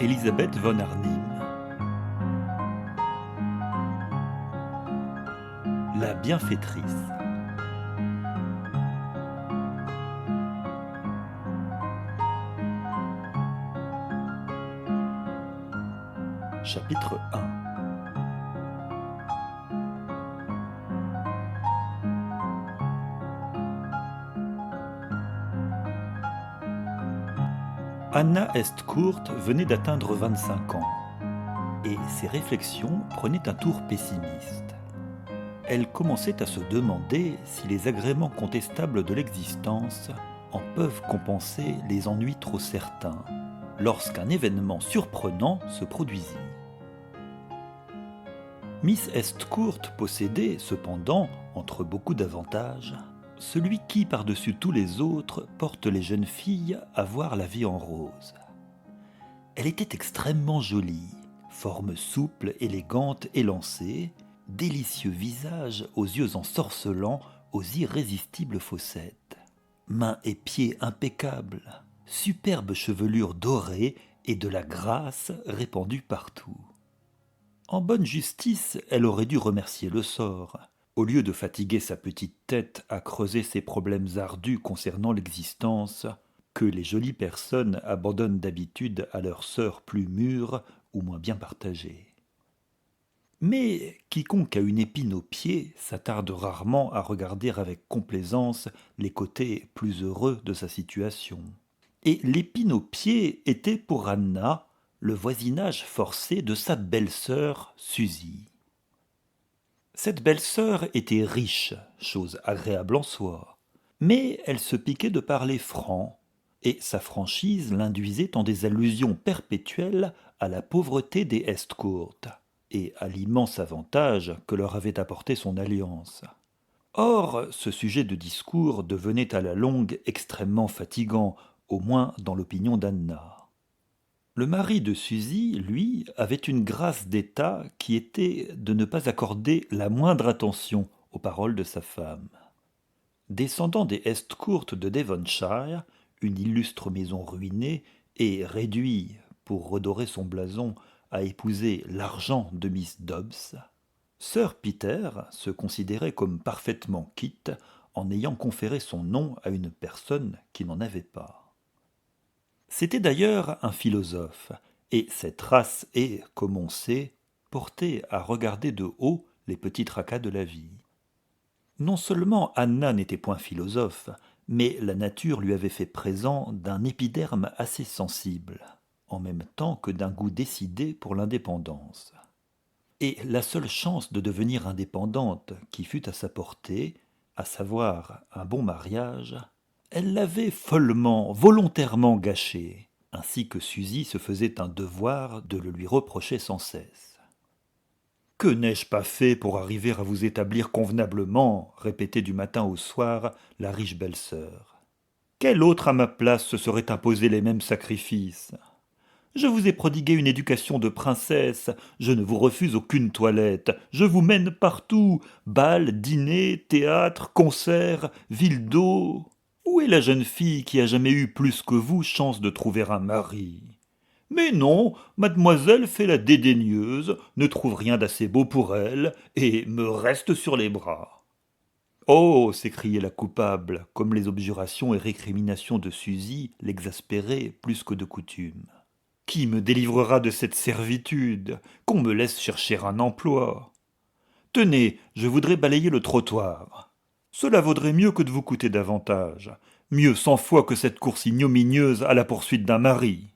Elisabeth von Arnim. La bienfaitrice. Chapitre 1. Anna Estcourt venait d'atteindre 25 ans, et ses réflexions prenaient un tour pessimiste. Elle commençait à se demander si les agréments contestables de l'existence en peuvent compenser les ennuis trop certains, lorsqu'un événement surprenant se produisit. Miss Estcourt possédait, cependant, entre beaucoup d'avantages, celui qui, par-dessus tous les autres, porte les jeunes filles à voir la vie en rose. Elle était extrêmement jolie, forme souple, élégante, élancée, délicieux visage aux yeux ensorcelants, aux irrésistibles fossettes, mains et pieds impeccables, superbe chevelure dorée et de la grâce répandue partout. En bonne justice, elle aurait dû remercier le sort, au lieu de fatiguer sa petite tête à creuser ses problèmes ardus concernant l'existence, que les jolies personnes abandonnent d'habitude à leurs sœurs plus mûres ou moins bien partagées. Mais quiconque a une épine au pied s'attarde rarement à regarder avec complaisance les côtés plus heureux de sa situation. Et l'épine au pied était pour Anna le voisinage forcé de sa belle-sœur Suzy. Cette belle-sœur était riche, chose agréable en soi, mais elle se piquait de parler franc, et sa franchise l'induisait en des allusions perpétuelles à la pauvreté des Estcourt, et à l'immense avantage que leur avait apporté son alliance. Or, ce sujet de discours devenait à la longue extrêmement fatigant, au moins dans l'opinion d'Anna. Le mari de Suzy, lui, avait une grâce d'état qui était de ne pas accorder la moindre attention aux paroles de sa femme. Descendant des Estcourt de Devonshire, une illustre maison ruinée, et réduit, pour redorer son blason, à épouser l'argent de Miss Dobbs, Sir Peter se considérait comme parfaitement quitte en ayant conféré son nom à une personne qui n'en avait pas. C'était d'ailleurs un philosophe, et cette race est, comme on sait, portée à regarder de haut les petits tracas de la vie. Non seulement Anna n'était point philosophe, mais la nature lui avait fait présent d'un épiderme assez sensible, en même temps que d'un goût décidé pour l'indépendance. Et la seule chance de devenir indépendante qui fût à sa portée, à savoir un bon mariage, elle l'avait follement, volontairement gâché, ainsi que Suzy se faisait un devoir de le lui reprocher sans cesse. « Que n'ai-je pas fait pour arriver à vous établir convenablement » répétait du matin au soir la riche belle-sœur. « Quel autre à ma place se serait imposé les mêmes sacrifices ? Je vous ai prodigué une éducation de princesse, je ne vous refuse aucune toilette, je vous mène partout, bal, dîner, théâtre, concert, ville d'eau. Où est la jeune fille qui a jamais eu plus que vous chance de trouver un mari ? Mais non, mademoiselle fait la dédaigneuse, ne trouve rien d'assez beau pour elle, et me reste sur les bras. » Oh s'écriait la coupable, comme les objurations et récriminations de Suzy l'exaspéraient plus que de coutume. Qui me délivrera de cette servitude ? Qu'on me laisse chercher un emploi. Tenez, je voudrais balayer le trottoir. Cela vaudrait mieux que de vous coûter davantage, mieux 100 fois que cette course ignominieuse à la poursuite d'un mari.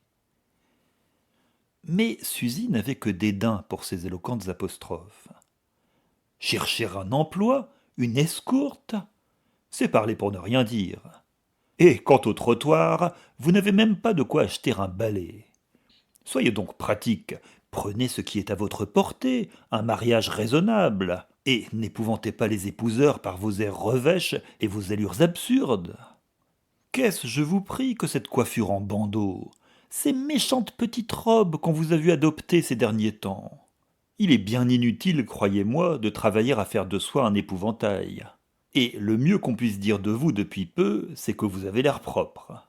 Mais Suzy n'avait que dédain pour ces éloquentes apostrophes. Chercher un emploi, une escourte, c'est parler pour ne rien dire. Et quant au trottoir, vous n'avez même pas de quoi acheter un balai. Soyez donc pratique, prenez ce qui est à votre portée, un mariage raisonnable, et n'épouvantez pas les épouseurs par vos airs revêches et vos allures absurdes. Qu'est-ce, je vous prie, que cette coiffure en bandeau, ces méchantes petites robes qu'on vous a vu adopter ces derniers temps? Il est bien inutile, croyez-moi, de travailler à faire de soi un épouvantail. Et le mieux qu'on puisse dire de vous depuis peu, c'est que vous avez l'air propre.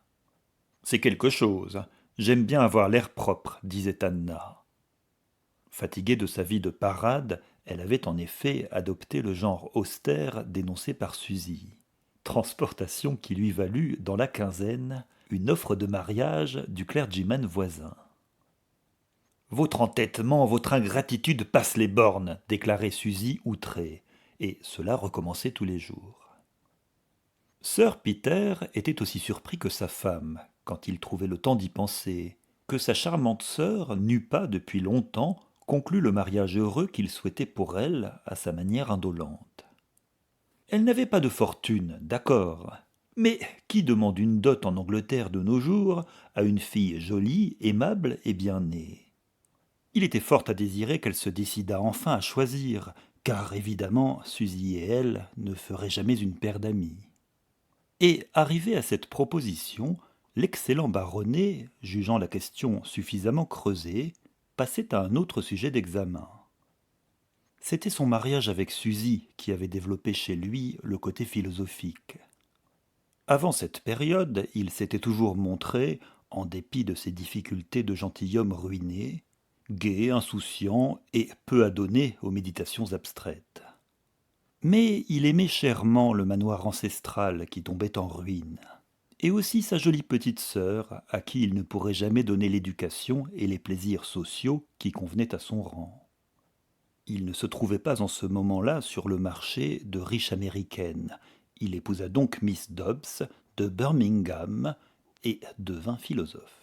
C'est quelque chose, J'aime bien avoir l'air propre, disait Anna. Fatiguée de sa vie de parade, elle avait en effet adopté le genre austère dénoncé par Suzy. Transportation qui lui valut, dans la quinzaine, une offre de mariage du clergyman voisin. Votre entêtement, votre ingratitude passe les bornes, déclarait Suzy outrée, et cela recommençait tous les jours. Sir Peter était aussi surpris que sa femme, quand il trouvait le temps d'y penser, que sa charmante sœur n'eût pas depuis longtemps conclu le mariage heureux qu'il souhaitait pour elle à sa manière indolente. Elle n'avait pas de fortune, d'accord, mais qui demande une dot en Angleterre de nos jours à une fille jolie, aimable et bien née? Il était fort à désirer qu'elle se décidât enfin à choisir, car évidemment Suzy et elle ne feraient jamais une paire d'amis. Et arrivé à cette proposition, l'excellent baronnet, jugeant la question suffisamment creusée, passait à un autre sujet d'examen. C'était son mariage avec Suzy qui avait développé chez lui le côté philosophique. Avant cette période, il s'était toujours montré, en dépit de ses difficultés de gentilhomme ruiné, gai, insouciant et peu adonné aux méditations abstraites. Mais il aimait chèrement le manoir ancestral qui tombait en ruine, et aussi sa jolie petite sœur, à qui il ne pourrait jamais donner l'éducation et les plaisirs sociaux qui convenaient à son rang. Il ne se trouvait pas en ce moment-là sur le marché de riches américaines. Il épousa donc Miss Dobbs de Birmingham et devint philosophe.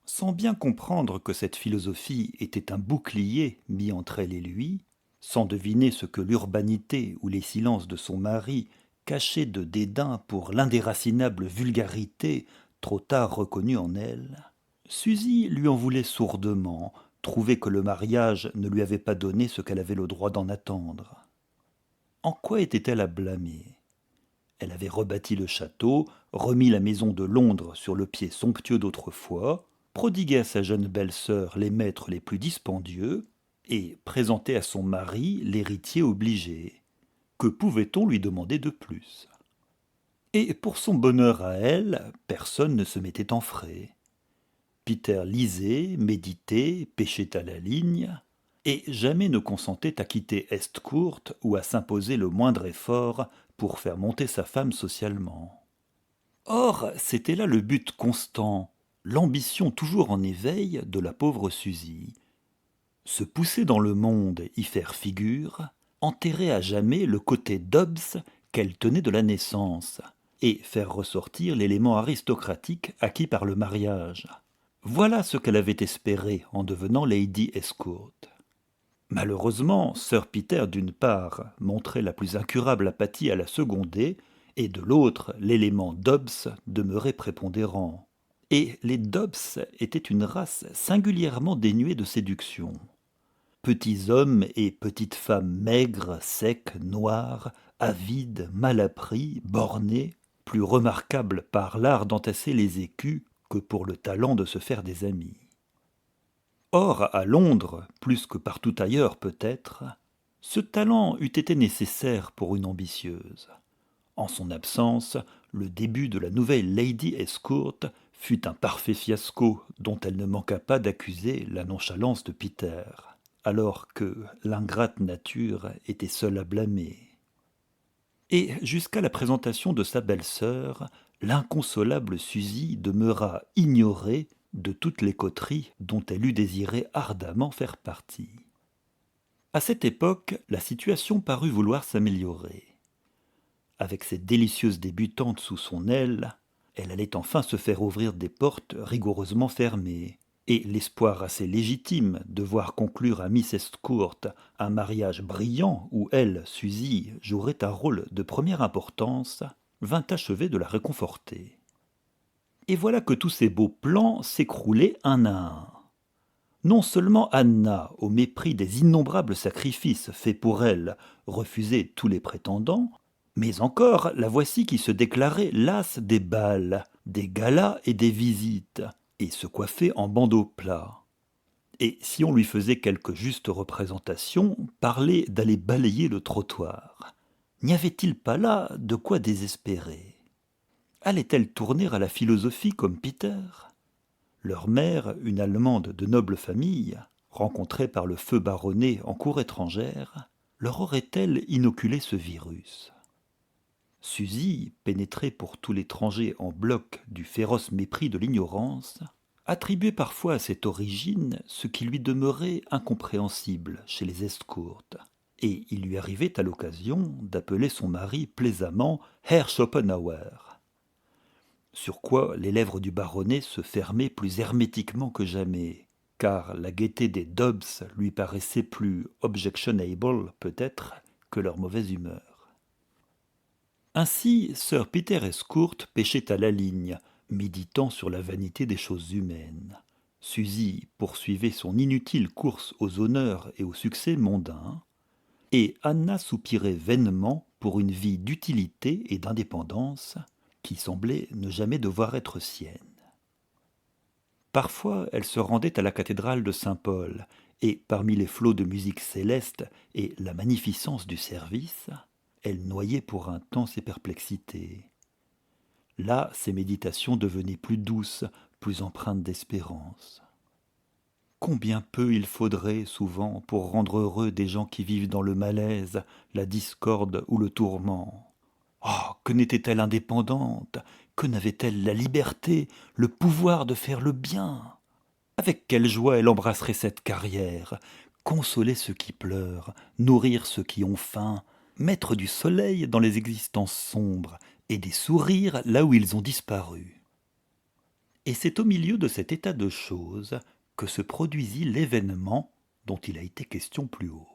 Sans bien comprendre que cette philosophie était un bouclier mis entre elle et lui, sans deviner ce que l'urbanité ou les silences de son mari cachaient de dédain pour l'indéracinable vulgarité trop tard reconnue en elle, Suzy lui en voulait sourdement, trouvait que le mariage ne lui avait pas donné ce qu'elle avait le droit d'en attendre. En quoi était-elle à blâmer? Elle avait rebâti le château, remis la maison de Londres sur le pied somptueux d'autrefois, prodigué à sa jeune belle-sœur les maîtres les plus dispendieux, et présenté à son mari l'héritier obligé. Que pouvait-on lui demander de plus? Et pour son bonheur à elle, personne ne se mettait en frais. Peter lisait, méditait, pêchait à la ligne, et jamais ne consentait à quitter Estcourt ou à s'imposer le moindre effort pour faire monter sa femme socialement. Or, c'était là le but constant, l'ambition toujours en éveil de la pauvre Suzy. Se pousser dans le monde, y faire figure, enterrer à jamais le côté Dobbs qu'elle tenait de la naissance, et faire ressortir l'élément aristocratique acquis par le mariage. Voilà ce qu'elle avait espéré en devenant Lady Estcourt. Malheureusement, Sir Peter d'une part montrait la plus incurable apathie à la seconder, et de l'autre l'élément Dobbs demeurait prépondérant. Et les Dobbs étaient une race singulièrement dénuée de séduction. Petits hommes et petites femmes maigres, secs, noirs, avides, mal appris, bornés, plus remarquables par l'art d'entasser les écus que pour le talent de se faire des amis. Or, à Londres, plus que partout ailleurs peut-être, ce talent eût été nécessaire pour une ambitieuse. En son absence, le début de la nouvelle Lady Estcourt fut un parfait fiasco dont elle ne manqua pas d'accuser la nonchalance de Peter, alors que l'ingrate nature était seule à blâmer. Et jusqu'à la présentation de sa belle-sœur, l'inconsolable Suzy demeura ignorée de toutes les coteries dont elle eût désiré ardemment faire partie. À cette époque, la situation parut vouloir s'améliorer. Avec ses délicieuses débutantes sous son aile, elle allait enfin se faire ouvrir des portes rigoureusement fermées, et l'espoir assez légitime de voir conclure à Miss Estcourt un mariage brillant où elle, Suzy, jouerait un rôle de première importance, vint achever de la réconforter. Et voilà que tous ces beaux plans s'écroulaient un à un. Non seulement Anna, au mépris des innombrables sacrifices faits pour elle, refusait tous les prétendants, mais encore la voici qui se déclarait lasse des bals, des galas et des visites, et se coiffait en bandeau plat. Et si on lui faisait quelque juste représentation, parlait d'aller balayer le trottoir. N'y avait-il pas là de quoi désespérer? Allait-elle tourner à la philosophie comme Peter? Leur mère, une Allemande de noble famille, rencontrée par le feu baronnet en cour étrangère, leur aurait-elle inoculé ce virus? Suzy, pénétrée pour tout l'étranger en bloc du féroce mépris de l'ignorance, attribuait parfois à cette origine ce qui lui demeurait incompréhensible chez les Estcourt, et il lui arrivait à l'occasion d'appeler son mari plaisamment Herr Schopenhauer. Sur quoi les lèvres du baronnet se fermaient plus hermétiquement que jamais, car la gaieté des Dobbs lui paraissait plus objectionable, peut-être, que leur mauvaise humeur. Ainsi, Sir Peter Estcourt pêchait à la ligne, méditant sur la vanité des choses humaines. Suzy poursuivait son inutile course aux honneurs et aux succès mondains, et Anna soupirait vainement pour une vie d'utilité et d'indépendance qui semblait ne jamais devoir être sienne. Parfois, elle se rendait à la cathédrale de Saint-Paul, et parmi les flots de musique céleste et la magnificence du service, elle noyait pour un temps ses perplexités. Là, ses méditations devenaient plus douces, plus empreintes d'espérance. Combien peu il faudrait, souvent, pour rendre heureux des gens qui vivent dans le malaise, la discorde ou le tourment. Oh, que n'était-elle indépendante, que n'avait-elle la liberté, le pouvoir de faire le bien. Avec quelle joie elle embrasserait cette carrière, consoler ceux qui pleurent, nourrir ceux qui ont faim, mettre du soleil dans les existences sombres et des sourires là où ils ont disparu. Et c'est au milieu de cet état de choses que se produisit l'événement dont il a été question plus haut.